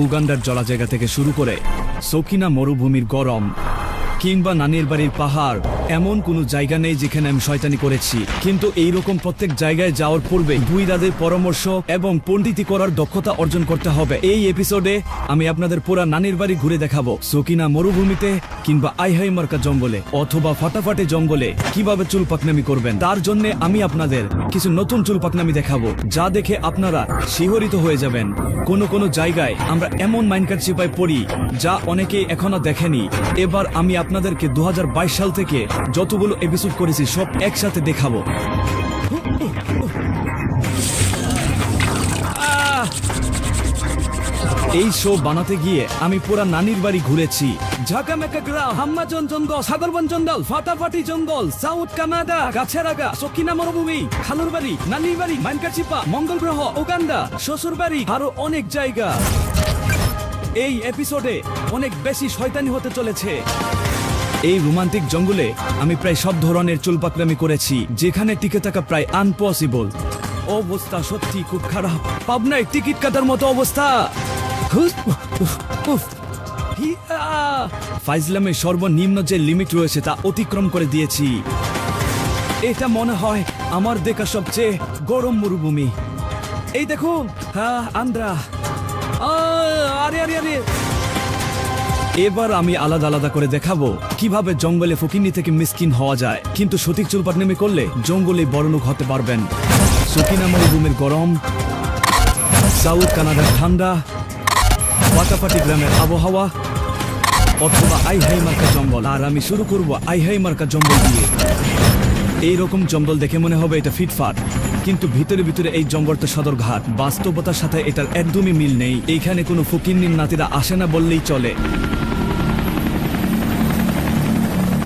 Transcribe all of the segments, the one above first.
উগান্ডার জলা জায়গা থেকে শুরু করে সকিনা মরুভূমির গরম কিংবা নানির বাড়ির পাহাড়, এমন কোনো জায়গা নেই যেখানে আমি শয়তানি করেছি। কিন্তু এইরকম প্রত্যেক জায়গায় যাওয়ার পূর্বে দুই দাদের পরামর্শ এবং পণ্ডিতি করার দক্ষতা অর্জন করতে হবে। এই এপিসোডে আমি আপনাদের পুরা নানির বাড়ি ঘুরে দেখাবো। সকিনা মরুভূমিতে কিংবা আইহাইমার্কা জঙ্গলে অথবা ফাটাফাটি জঙ্গলে কিভাবে চুল পাকনামি করবেন, তার জন্য আমি আপনাদের কিছু নতুন চুল পাকনামি দেখাবো, যা দেখে আপনারা শিহরিত হয়ে যাবেন। কোনো জায়গায় আমরা এমন মাইনকাট চিপায় পড়ি যা অনেকেই এখনো দেখেনি। এবার আমি আপনাদেরকে 2022 সাল থেকে যতগুলো এপিসোড করেছি সব একসাথে দেখাবো। এই শো বানাতে গিয়ে আমি পুরা নানির বাড়ি ঘুরেছি। ঝাঁকামেকা গ্রাম, হাম্মাজন জঙ্গল, সাগরবন জঙ্গল, ফাটাফাটি জঙ্গল, সাউথ কানাডা, গাছেরাগা, সকিনা মরুভূমি, খালুর বাড়ি, নানির বাড়ি, মাইনকাচিপা, মঙ্গল গ্রহ, উগান্ডা, শ্বশুর বাড়ি, আরো অনেক জায়গা। এই এপিসোডে অনেক বেশি শয়তানি হতে চলেছে। এই রোমান্টিক জঙ্গলে আমি প্রায় সব ধরনের চুল পাকনামি করেছি, যেখানে টিকে থাকা প্রায় আনপসিবল। অবস্থা সত্যি খুব খারাপ। পাবনায় টিকিট কাটার মতো অবস্থা। ফাইজলামের সর্বনিম্ন যে লিমিট রয়েছে তা অতিক্রম করে দিয়েছি। এটা মনে হয় আমার দেখা সবচেয়ে গরম মরুভূমি। এই দেখুন, আন্দ্রা। আরে আরে আরে, এবার আমি আলাদা আলাদা করে দেখাবো কিভাবে জঙ্গলে ফকিন্নি থেকে মিসকিন হওয়া যায়, কিন্তু সঠিক চুল পাকনামি করলে জঙ্গলে বড়লোক হতে পারবেন। সকিনা মরুভূমির গরম, সাউথ কানাডার ঠান্ডা, ফাটাফাটি গ্রামের আবহাওয়া, অথবা আইহাইমার্কা জঙ্গল। আর আমি শুরু করব আইহাইমার্কা জঙ্গল দিয়ে। এইরকম জঙ্গল দেখে মনে হবে এটা ফিটফাট, কিন্তু ভিতরে ভিতরে এই জঙ্গলটা সদরঘাট। বাস্তবতার সাথে এটার একদমই মিল নেই। এইখানে কোনো ফকিন্নির নাতিরা আসে না বললেই চলে।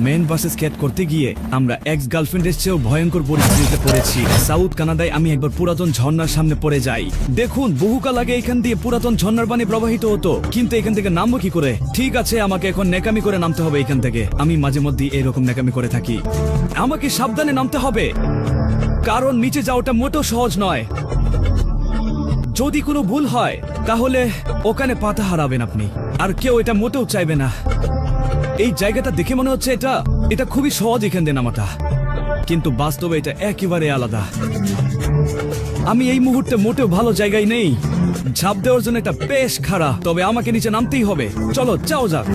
মেন বাসে স্কেট করতে গিয়ে আমরা এক্স গার্লফ্রেন্ডের চেয়েও ভয়ঙ্কর পরিস্থিতিতে পড়েছি। সাউথ কানাডায় আমি একবার পুরাতন ঝর্ণার সামনে পড়ে যাই। দেখুন, বহুকাল আগে এখান দিয়ে পুরাতন ঝর্ণার পানি প্রবাহিত হতো, কিন্তু এখান থেকে নামবো কি করে? ঠিক আছে, আমাকে এখন নেকামি করে নামতে হবে এখান থেকে। আমি মাঝে মধ্যে এরকম নেকামি করে থাকি। আমাকে সাবধানে নামতে হবে, কারণ নিচে যাওয়াটা মোটেও সহজ নয়। যদি কোনো ভুল হয় তাহলে ওখানে পাতা হারাবেন আপনি, আর কেউ এটা মোটেও চাইবে না। এই জায়গাটা দেখে মনে হচ্ছে এটা খুবই সহজ এখান দিয়ে নামাটা, কিন্তু বাস্তবে এটা একেবারে আলাদা। আমি এই মুহূর্তে মোটেও ভালো জায়গায় নেই। ঝাঁপ দেওয়ার জন্য এটা বেশ খারাপ, তবে আমাকে নিচে নামতেই হবে। চলো যাও যাক।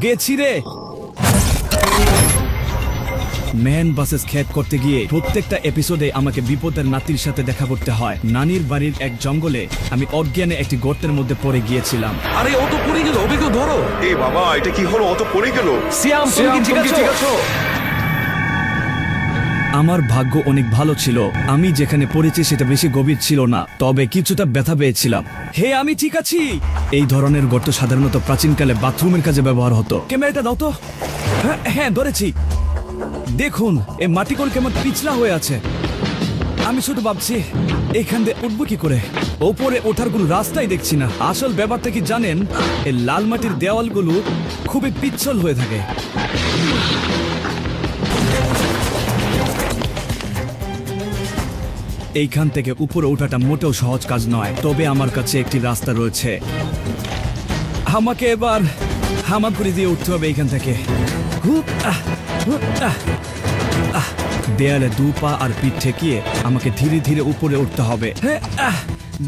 গেছি রে। ম্যান বাসেস খেত করতে গিয়ে প্রত্যেকটা এপিসোডে আমাকে বিপদের নাতির সাথে দেখা করতে হয়। নানির বাড়ির এক জঙ্গলে আমি অজ্ঞানে একটি গর্তের মধ্যে পড়ে গিয়েছিলাম। আরে ও তো পড়ে গেল, ওকে ধরো। এই বাবা, এটা কি হলো? ও তো পড়ে গেল। সিয়াম, তুমি কি ঠিক আছো? আমার ভাগ্য অনেক ভালো ছিল। আমি যেখানে পড়েছি সেটা বেশি গভীর ছিল না, তবে কিছুটা ব্যথা পেয়েছিলাম। হে, আমি ঠিক আছি। এই ধরনের গর্ত সাধারণত প্রাচীনকালে বাথরুমের কাজে ব্যবহার হতো। ক্যামেরাটা দাও তো। হ্যাঁ, ধরেছি। দেখুন, এই মাটিকল কেমন পিছলা হয়ে আছে। আমি শুধু ভাবছি এখান দিয়ে উঠবো কি করে। ওপরে ওঠার কোনো রাস্তাই দেখছি না। আসল ব্যাপারটা কি জানেন? এই লাল মাটির দেওয়ালগুলো খুবই পিচ্ছল হয়ে থাকে। এইখান থেকে উপরে ওঠাটা মোটেও সহজ কাজ নয়, তবে আমার কাছে একটি রাস্তা রয়েছে। আমাকে এবার হামাগুড়ি দিয়ে উঠতে হবে এইখান থেকে। দেয়ালে 2 পা আর পিঠ ঠেকিয়ে আমাকে ধীরে ধীরে উপরে উঠতে হবে।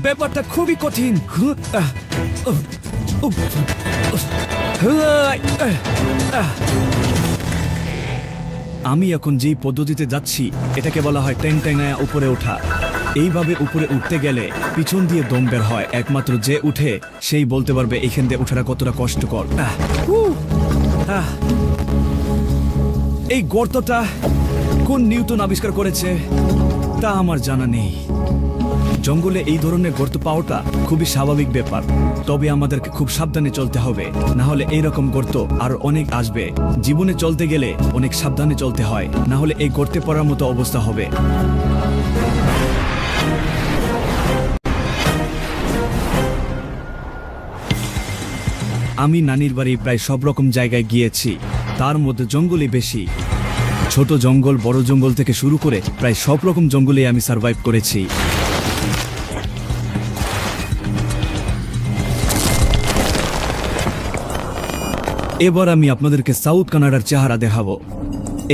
ব্যাপারটা খুবই কঠিন। আমি এখন যেই পদ্ধতিতে যাচ্ছি এটাকে বলা হয় টেনটেনায়া উপরে ওঠা। এইভাবে উপরে উঠতে গেলে পিছন দিয়ে দম বের হয়। একমাত্র যে উঠে সেই বলতে পারবে এখান দিয়ে ওঠাটা কতটা কষ্টকর। এই গর্তটা কোন নিউটন আবিষ্কার করেছে তা আমার জানা নেই। জঙ্গলে এই ধরনের গর্ত পাওয়াটা খুবই স্বাভাবিক ব্যাপার, তবে আমাদেরকে খুব সাবধানে চলতে হবে, না হলে এইরকম গর্ত আরো অনেক আসবে। জীবনে চলতে গেলে অনেক সাবধানে চলতে হয়, না হলে এই গর্তে পড়ার মতো অবস্থা হবে। আমি নানির বাড়ি প্রায় সব রকম জায়গায় গিয়েছি, তার মধ্যে জঙ্গলই বেশি। ছোট জঙ্গল, বড় জঙ্গল থেকে শুরু করে প্রায় সব রকম জঙ্গলে আমি সার্ভাইভ করেছি। এবার আমি আপনাদেরকে সাউথ কানাডার চেহারা দেখাবো।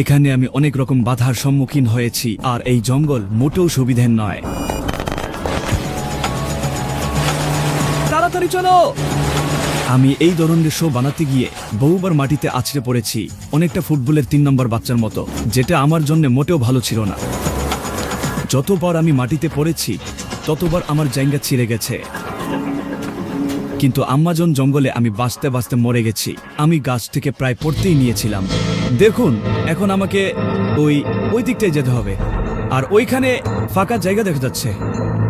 এখানে আমি অনেক রকম বাধার সম্মুখীন হয়েছি, আর এই জঙ্গল মোটেও সুবিধের নয়। তাড়াতাড়ি চলো। আমি এই ধরনের শো বানাতে গিয়ে বহুবার মাটিতে আছড়ে পড়েছি, অনেকটা ফুটবলের 3 নম্বর বাচ্চার মতো, যেটা আমার জন্য মোটেও ভালো ছিল না। যতবার আমি মাটিতে পড়েছি ততবার আমার জায়গা ছিঁড়ে গেছে, কিন্তু আমাজন জঙ্গলে আমি বাঁচতে বাঁচতে মরে গেছি। আমি গাছ থেকে প্রায় পড়তেই নিয়েছিলাম। দেখুন, এখন আমাকে ওই দিকটায় যেতে হবে, আর ওইখানে ফাঁকা জায়গা দেখা যাচ্ছে,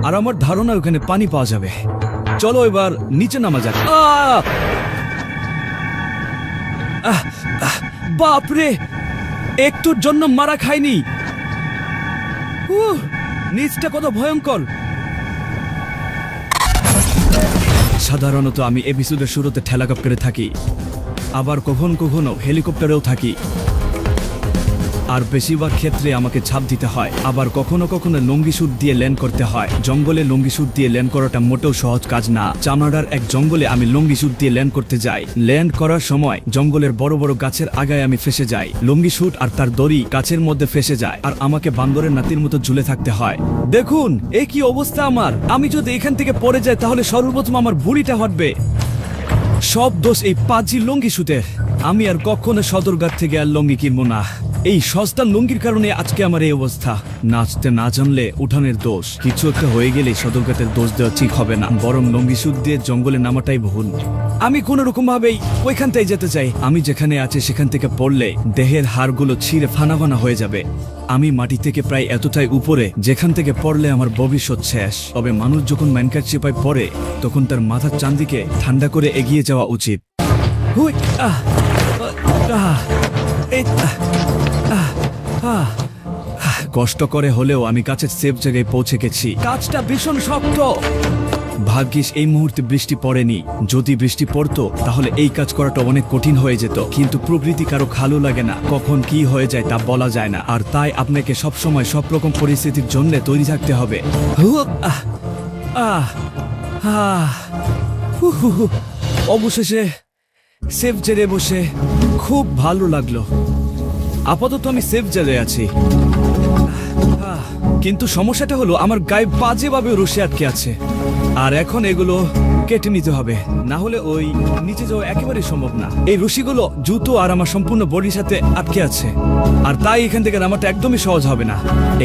আর আমার ধারণা ওখানে পানি পাওয়া যাবে। চলো এবার নিচে নামা যাক। বাপরে, একটুর জন্য মারা খাইনি। নিচটা কত ভয়ঙ্কর। সাধারণত আমি এপিসোডের শুরুতে ঠেলাকপ্টারে থাকি, আবার কখনো কখনো হেলিকপ্টারেও থাকি, আর বেশিরভাগ ক্ষেত্রে আমাকে ঝাঁপ দিতে হয়। আবার কখনো কখনো লঙ্গি স্যুট দিয়ে ল্যান্ড করতে হয়। জঙ্গলে লঙ্গি স্যুট দিয়ে ল্যান্ড করাটা মোটেও সহজ কাজ না। কানাডার এক জঙ্গলে আমি লঙ্গি স্যুট দিয়ে ল্যান্ড করতে যাই। ল্যান্ড করার সময় জঙ্গলের বড় বড় গাছের আগায় আমি ফেসে যাই। লঙ্গি স্যুট আর তার দড়ি গাছের মধ্যে ফেসে যায়, আর আমাকে বান্দরের নাতির মতো ঝুলে থাকতে হয়। দেখুন এ কি অবস্থা আমার। আমি যদি এখান থেকে পড়ে যাই তাহলে সর্বপ্রথম আমার বুড়িটা হটবে। সব দোষ এই পাজি লঙ্গি স্যুটের। আমি আর কখনো সদরঘাট থেকে আর লঙ্গি কিনবো না। এই সস্তা লুঙ্গির কারণে আজকে আমার এই অবস্থা। নাচতে না জানলে উঠানের দোষ। কিছু একটা হয়ে গেলে সদরঘাটের দোষ দেওয়া ঠিক হবে না, বরং লুঙ্গি স্যুট দিয়ে জঙ্গলে নামাটাই ভুল। আমি কোনো রকম ভাবেই ওইখানটাই যেতে চাই। আমি যেখানে আছি সেখান থেকে পড়লে দেহের হাড়গুলো ছিঁড়ে ফানাফানা হয়ে যাবে। আমি মাটি থেকে প্রায় এতটাই উপরে যেখান থেকে পড়লে আমার ভবিষ্যৎ শেষ। তবে মানুষ যখন ম্যানকার চেপায় পড়ে তখন তার মাথার চান্দিকে ঠান্ডা করে এগিয়ে যাওয়া উচিত। হুই, আহ, আহ, এই, কষ্ট করে হলেও আমি কাছের সেফ জায়গায় পৌঁছে গেছি। কাজটা ভীষণ শক্ত। ভাগ্যিস এই মুহূর্তে বৃষ্টি পড়েনি। যদি বৃষ্টি পড়তো তাহলে এই কাজ করাটা অনেক কঠিন হয়ে যেত। কিন্তু প্রকৃতি কারো ভালো লাগে না, কখন কি হয়ে যায় তা বলা যায় না। আর তাই আপনাকে সবসময় সব রকম পরিস্থিতির জন্য তৈরি থাকতে হবে। অবশেষে সেফ জেলে বসে খুব ভালো লাগলো। আপাতত আমি সেফ জেলে আছি, কিন্তু সমস্যাটা হলো আমার গায়ে বাজেভাবে রশি আটকে আছে, আর এখন এগুলো কেটে নিতে হবে, না হলে ওই নিচে যাওয়া একেবারে সম্ভব না। এই রশিগুলো জুতো আর আমার সম্পূর্ণ বডির সাথে আটকে আছে, আর তাই এখান থেকে নামাটা একদমই সহজ হবে না।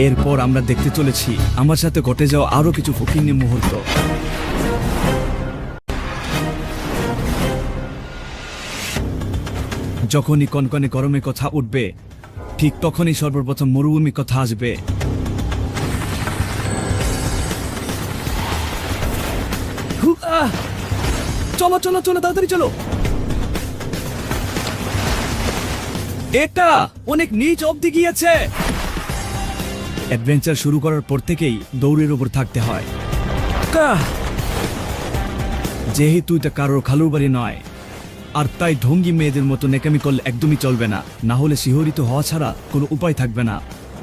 এরপর আমরা দেখতে চলেছি আমার সাথে ঘটে যাওয়া আরো কিছু ফকিন্নি মুহূর্ত। যখনই কনকনে গরমের কথা উঠবে ঠিক তখনই সর্বপ্রথম মরুভূমির কথা আসবে। চলো চলো চলো, তাড়াতাড়ি চলো। এটা অনেক নিচ অব্দি গিয়েছে। অ্যাডভেঞ্চার শুরু করার পর থেকেই দৌড়ের উপর থাকতে হয়, যেহেতু এটা কারোর খালুর বাড়ি নয়। আর তাই ঢঙ্গি মেয়েদের মতো নেকামি করলে একদমই চলবে না, না হলে শিহরিত হওয়া ছাড়া কোনো উপায় থাকবে না।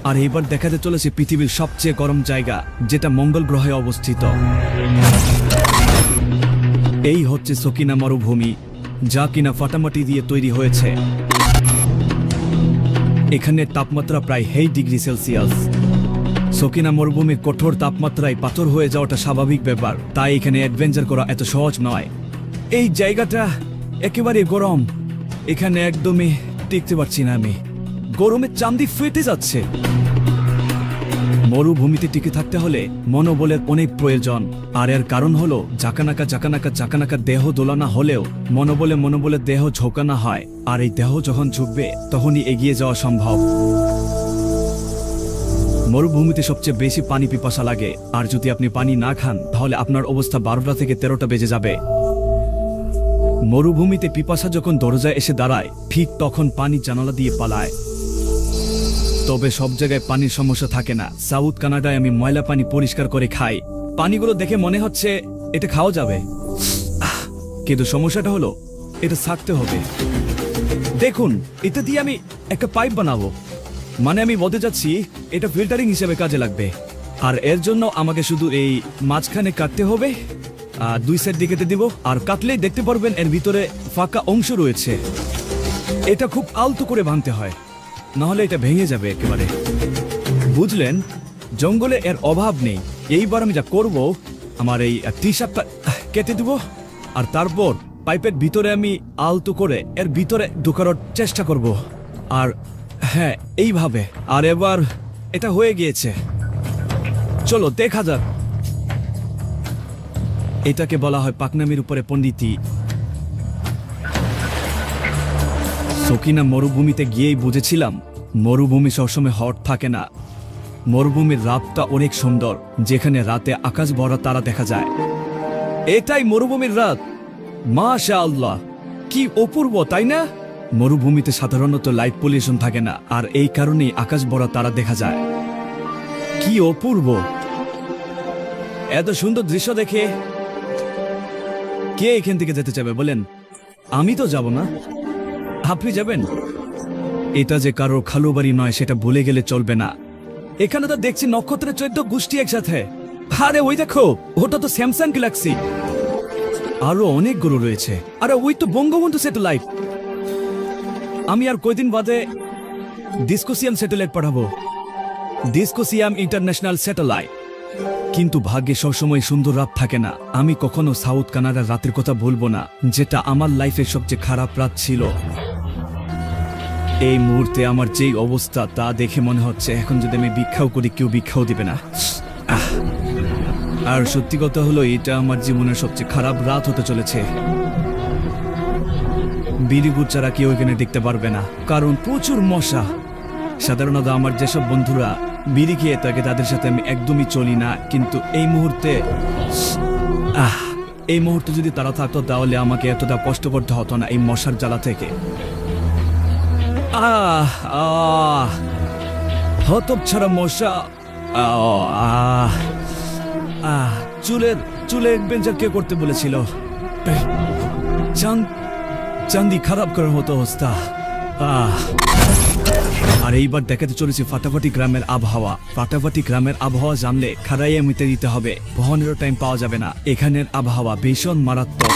আর এবার দেখাতে চলেছে পৃথিবীর সবচেয়ে গরম জায়গা, যেটা মঙ্গল গ্রহে অবস্থিত। এই হচ্ছে সকিনা মরুভূমি, যা কিনা ফাটামাটি দিয়ে তৈরি হয়েছে। এখানে তাপমাত্রা প্রায় 8 ডিগ্রি সেলসিয়াস। সকিনা মরুভূমির কঠোর তাপমাত্রায় পাথর হয়ে যাওয়াটা স্বাভাবিক ব্যাপার, তাই এখানে অ্যাডভেঞ্চার করা এত সহজ নয়। এই জায়গাটা একেবারে গরম, এখানে একদমই টিকতে পারছি না আমি। গরমে চামড়ি ফেটে যাচ্ছে। মরুভূমিতে টিকে থাকতে হলে মনোবলের অনেক প্রয়োজন, আর এর কারণ হলো জাকানাকা দেহ দোলানা হলেও মনোবলে দেহ ঝোঁকানো হয়, আর এই দেহ যখন ঝুঁকবে তখনই এগিয়ে যাওয়া সম্ভব। মরুভূমিতে সবচেয়ে বেশি পানি পিপাসা লাগে, আর যদি আপনি পানি না খান তাহলে আপনার অবস্থা 12টা থেকে 13টা বেজে যাবে। মরুভূমিতে পিপাসা যখন দরজায় এসে দাঁড়ায় ঠিক তখন পানি জানালা দিয়ে পালায়। তবে সব জায়গায় পানির সমস্যা থাকে না। সাউথ কানাডায় আমি ময়লা পানি পরিষ্কার করে খাই। পানিগুলো দেখে মনে হচ্ছে এটা খাওয়া যাবে, কিন্তু সমস্যাটা হলো এটা ছাকতে হবে। দেখুন, এটা দিয়ে আমি একটা পাইপ বানাবো, মানে আমি বলতে যাচ্ছি এটা ফিল্টারিং হিসেবে কাজে লাগবে। আর এর জন্য আমাকে শুধু এই মাঝখানে কাটতে হবে, 2 সাইড দিয়ে কেটে দিব, আর কাটলেই দেখতে পারবেন এর ভিতরে ফাঁকা অংশ রয়েছে। এটা খুব আলতো করে ভাঙতে হয়, নাহলে এটা ভেঙে যাবে একেবারে। বুঝলেন, জঙ্গলে এর অভাব নেই। এইবার আমি যা করব, আমার এই টি শার্টটা কেটে দেব, আর তারপর পাইপের ভিতরে আমি আলতো করে এর ভিতরে ঢুকানোর চেষ্টা করব। আর হ্যাঁ, এইভাবে। আর এবার এটা হয়ে গিয়েছে, চলো দেখা যাক। এটাকে বলা হয় পাকনামির উপরে পণ্ডিতি। সকিনা মরুভূমিতে গিয়েই বুঝেছিলাম মরুভূমি সবসময় হট থাকে না। মরুভূমির রাতটা অনেক সুন্দর, যেখানে রাতে আকাশ ভরা তারা দেখা যায়। এটাই মরুভূমির রাত। মাশাআল্লাহ, কি অপূর্ব, তাই না? মরুভূমিতে সাধারণত লাইট পলিউশন থাকে না, আর এই কারণেই আকাশ ভরা তারা দেখা যায়। কি অপূর্ব! এত সুন্দর দৃশ্য দেখে কে এখান থেকে যেতে চাবে বলেন? আমি তো যাব না। আপনি যাবেন? এটা যে কারোর খালু বাড়ি নয় সেটা ভুলে গেলে চলবে না। এখানে তো দেখছি নক্ষত্রের 14 গোষ্ঠী একসাথে। আরে ওই দেখো, ওটা তো স্যামসাং গ্যালাক্সি। আরো অনেকগুলো রয়েছে। আরে ওই তো বঙ্গবন্ধু স্যাটেলাইট। আমি আর কয়দিন বাদে ডিসকোসিয়াম স্যাটেলাইট পাঠাবো, ডিসকোসিয়াম ইন্টারন্যাশনাল স্যাটেলাইট। কিন্তু ভাগ্যে সবসময় সুন্দর রাত থাকে না। আমি কখনো সাউথ কানাডার রাতের কথা বলবো না, যেটা আমার লাইফের সবচেয়ে খারাপ রাত ছিল। এই মুহূর্তে আমার যেই অবস্থা তা দেখে মনে হচ্ছে এখন যদি আমি ভিক্ষাও করি কেউ ভিক্ষাও দিবে না। আর সত্যি কথা হলো, এটা আমার জীবনের সবচেয়ে খারাপ রাত হতে চলেছে। বিড়িগুড় ছাড়া কেউ এখানে দেখতে পারবে না, কারণ প্রচুর মশা। সাধারণত আমার যেসব বন্ধুরা বিড়ি খেয়ে থাকে তাদের সাথে আমি একদমই চলি না, কিন্তু এই মুহূর্তে এই মুহূর্তে যদি তারা থাকতো তাহলে আমাকে এতটা কষ্ট করতে হতো না এই মশার জ্বালা থেকে। হতচ্ছাড়া মশা। চুলের এডভেঞ্চার কে করতে বলেছিল? চান্দি খারাপ করার মতো অবস্থা। আর এইবার দেখাতে চলেছি ফাটাফাটি গ্রামের আবহাওয়া। ফাটাফাটি গ্রামের আবহাওয়া জানলে খারাইয়ে মিটে দিতে হবে, বহনেরও টাইম পাওয়া যাবে না। এখানের আবহাওয়া ভীষণ মারাত্মক।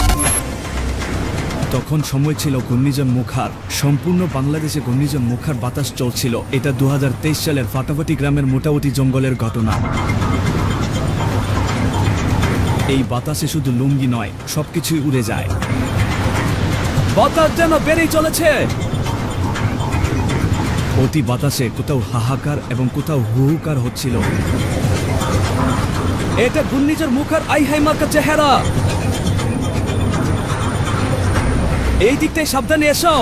তখন সময় ছিল ঘূর্ণিঝড় মুখার। সম্পূর্ণ বাংলাদেশে ঘূর্ণিঝড় মুখার বাতাস চলছিল। এটা 2023 সালের ফাটাফাটি গ্রামের মোটামুটি জঙ্গলের ঘটনা। এই বাতাসে শুধু লুঙ্গি নয়, সবকিছুই উড়ে যায়। বাতাস যেন বেড়েই চলেছে। অতি বাতাসে কোথাও হাহাকার এবং কোথাও হুহুকার হচ্ছিল। এটা ঘূর্ণিঝড় মুখার আইহাই মার্কা চেহারা। এই দিকটাই সাবধানে এসো।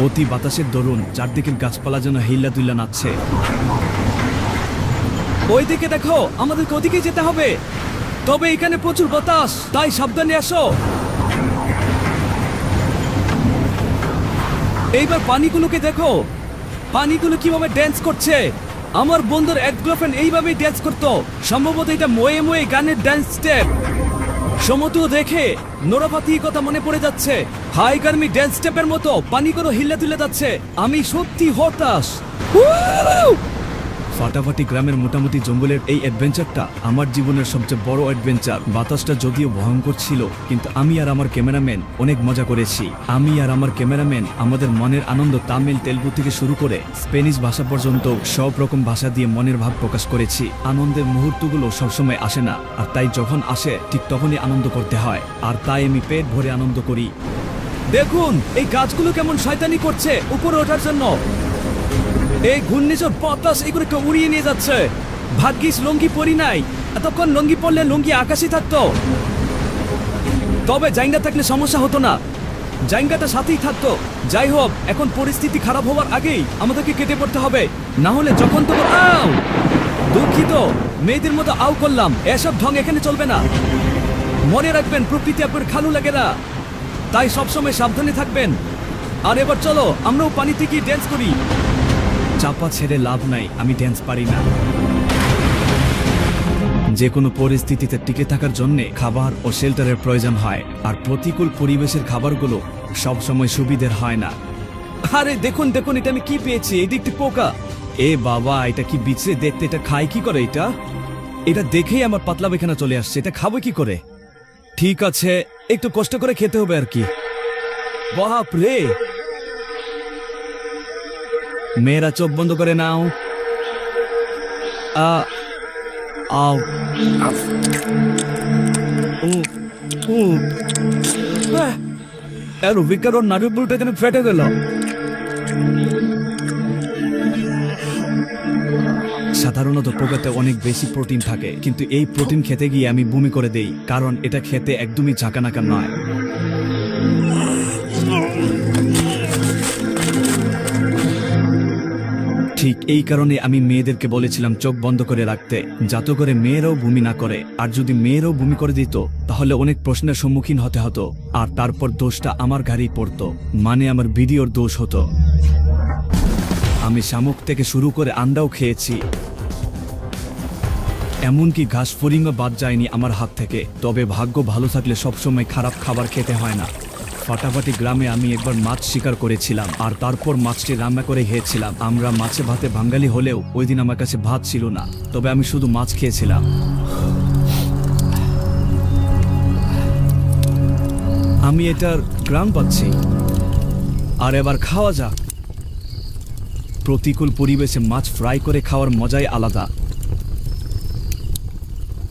অতি বাতাসের দরুন চারদিকের গাছপালা যেন হিল্লা দুল্লা নাচছে। ওইদিকে দেখো, আমাদেরকে ওদিকে যেতে হবে, তবে এখানে প্রচুর বাতাস, তাই সাবধানে এসো। এইবার পানিগুলোকে দেখো, পানিগুলো কিভাবে ড্যান্স করছে। আমার বন্ধুর এক গার্লফ্রেন্ড এইভাবেই ড্যান্স করতো। সম্ভবত এটা ময়ে ময়ে গানের ড্যান্স স্টেপ। সমুদ্র দেখে নোরাপাতির কথা মনে পড়ে যাচ্ছে। হাই গার্মি ড্যান্স স্টেপের মতো পানিগুলো হিল্লে তুলে যাচ্ছে। আমি সত্যি হতাশ। ফাটাফাটি গ্রামের মোটামুটি জঙ্গলের এই অ্যাডভেঞ্চারটা আমার জীবনের সবচেয়ে বড় অ্যাডভেঞ্চার। বাতাসটা যদিও ভয়ঙ্কর ছিল, কিন্তু আমি আর আমার ক্যামেরাম্যান অনেক মজা করেছি। আমি আর আমার ক্যামেরাম্যান আমাদের মনের আনন্দ তামিল, তেলুগু থেকে শুরু করে স্প্যানিশ ভাষা পর্যন্ত সব রকম ভাষা দিয়ে মনের ভাব প্রকাশ করেছি। আনন্দের মুহূর্তগুলো সবসময় আসে না, আর তাই যখন আসে ঠিক তখনই আনন্দ করতে হয়। আর তাই আমি পেট ভরে আনন্দ করি। দেখুন এই গাছগুলো কেমন শয়তানি করছে উপরে ওঠার জন্য। এই ঘূর্ণিঝড় বাতাস এগুলোকে উড়িয়ে নিয়ে যাচ্ছে। ভাগ্যিস লুঙ্গি পরি নাই, এতক্ষণ লুঙ্গি পরলে লুঙ্গি আকাশে থাকতো। তবে জাইঙ্গা থাকলে সমস্যা হতো না, জাইঙ্গাটা সাথেই থাকতো। যাই হোক, এখন পরিস্থিতি খারাপ হওয়ার আগেই আমাদেরকে কেটে পড়তে হবে, না হলে যখন তখন আউ। দুঃখিত, মেয়েদের মতো আউ করলাম। এসব ঢং এখানে চলবে না। মনে রাখবেন, প্রকৃতি আপনার খালু লাগে না, তাই সবসময় সাবধানে থাকবেন। আর এবার চলো আমরাও পানিতে গিয়ে ড্যান্স করি। চাপা ছেড়ে লাভ নাই, আমি ড্যান্স পারি না। যে কোনো পরিস্থিতিতে টিকে থাকার জন্য খাবার ও শেল্টারের প্রয়োজন হয়, আর প্রতিকূল পরিবেশের খাবারগুলো সবসময় সুবিধের হয় না। আরে দেখুন দেখুন, এটা আমি কি পেয়েছি, এই দিকটি পোকা। এ বাবা, এটা কি বিচে দেখতে, এটা খায় কি করে? এটা দেখেই আমার পাতলা পায়খানা চলে আসছে। এটা খাবো কি করে? ঠিক আছে, একটু কষ্ট করে খেতে হবে আর কি। বাপ রে, মেয়েরা চোখ বন্ধ করে নাও। আও রবিকার ওর নাড়ু বুলটা যেন ফেটে গেল। সাধারণত পোকাতে অনেক বেশি প্রোটিন থাকে, কিন্তু এই প্রোটিন খেতে গিয়ে আমি বমি করে দেই, কারণ এটা খেতে একদমই ঝাঁকানাকা নয়। ঠিক এই কারণে আমি মেয়েদেরকে বলেছিলাম চোখ বন্ধ করে রাখতে, যাতে করে মেয়েরাও বমি না করে। আর যদি মেয়েরাও বমি করে দিত তাহলে অনেক প্রশ্নের সম্মুখীন হতে হতো, আর তারপর দোষটা আমার ঘাড়েই পড়তো, মানে আমার ভিডিওর দোষ হতো। আমি শামুক থেকে শুরু করে আন্ডাও খেয়েছি, এমনকি ঘাস ফড়িংও বাদ যায়নি আমার হাত থেকে। তবে ভাগ্য ভালো থাকলে সবসময় খারাপ খাবার খেতে হয় না। ফাটাফাটি গ্রামে আমি একবার মাছ শিকার করেছিলাম, আর তারপর মাছটি রান্না করে খেয়েছিলাম। আমরা মাছে ভাতে বাঙালি হলেও ওই দিন আমার কাছে ভাত ছিল না, তবে আমি শুধু মাছ খেয়েছিলাম। আমি এটার গ্রাম পাচ্ছি। আর এবার খাওয়া যাক। প্রতিকূল পরিবেশে মাছ ফ্রাই করে খাওয়ার মজাই আলাদা।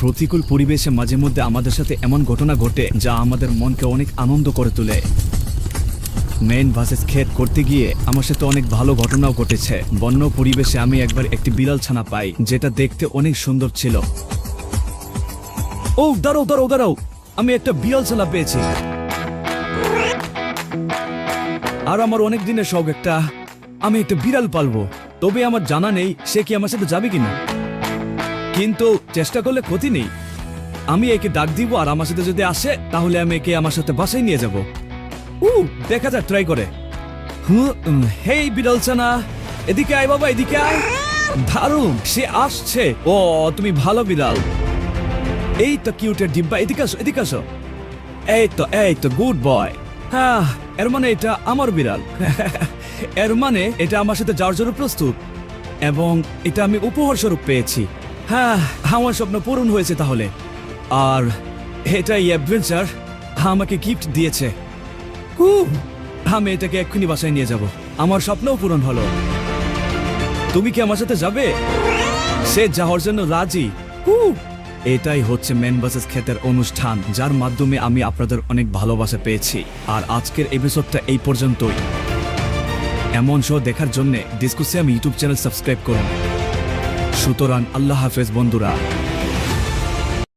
প্রতিকূল পরিবেশে মাঝে মধ্যে আমাদের সাথে এমন ঘটনা ঘটে যা আমাদের মনকে অনেক আনন্দ করে তোলে। মেন ভার্সেস ক্ষেত করতে গিয়ে আমার সাথে অনেক ভালো ঘটনাও ঘটেছে। বন্য পরিবেশে আমি একবার একটি বিড়াল ছানা পাই, যেটা দেখতে অনেক সুন্দর ছিল। ও দাঁড়াও দাঁড়াও দাঁড়াও, আমি একটা বিড়াল ছানা পেয়েছি। আর আমার অনেক দিনের শখ আমি একটা বিড়াল পালবো। তবে আমার জানা নেই সে কি আমার সাথে যাবে কিনা, কিন্তু চেষ্টা করলে ক্ষতি নেই। আমি একে ডাক দিব, আর আমার সাথে যদি আসে তাহলে আমি একে আমার সাথে বাসায় নিয়ে যাব। দেখা যাক, ট্রাই করে। হেই বিড়াল ছানা, এদিকে আয় বাবা, এদিকে আয়। দারুণ, সে আসছে। ও তুমি ভালো বিড়াল। এই তো কিউটের ডিব্বা, এদিকে আসো, এদিকে আসো। এই তো গুড বয়। হ্যাঁ, এর মানে এটা আমার বিড়াল। এর মানে এটা আমার সাথে যাওয়ার জন্য প্রস্তুত, এবং এটা আমি উপহার স্বরূপ পেয়েছি। হ্যাঁ, আমার স্বপ্ন পূরণ হয়েছে তাহলে। আর এটাই অ্যাডভেঞ্চার আমাকে গিফট দিয়েছে। আমি এটাকে এক্ষুনি বাসায় নিয়ে যাব। আমার স্বপ্নও পূরণ হলো। তুমি কি আমার সাথে যাবে? সে যাওয়ার জন্য রাজি। এটাই হচ্ছে মেন ভার্সেস ক্ষেতের অনুষ্ঠান, যার মাধ্যমে আমি আপনাদের অনেক ভালোবাসা পেয়েছি। আর আজকের এপিসোডটা এই পর্যন্তই। এমন শো দেখার জন্য ডিসকোসিয়াম ইউটিউব চ্যানেল সাবস্ক্রাইব করুন। সুতরাং আল্লাহ হাফেজ বন্ধুরা।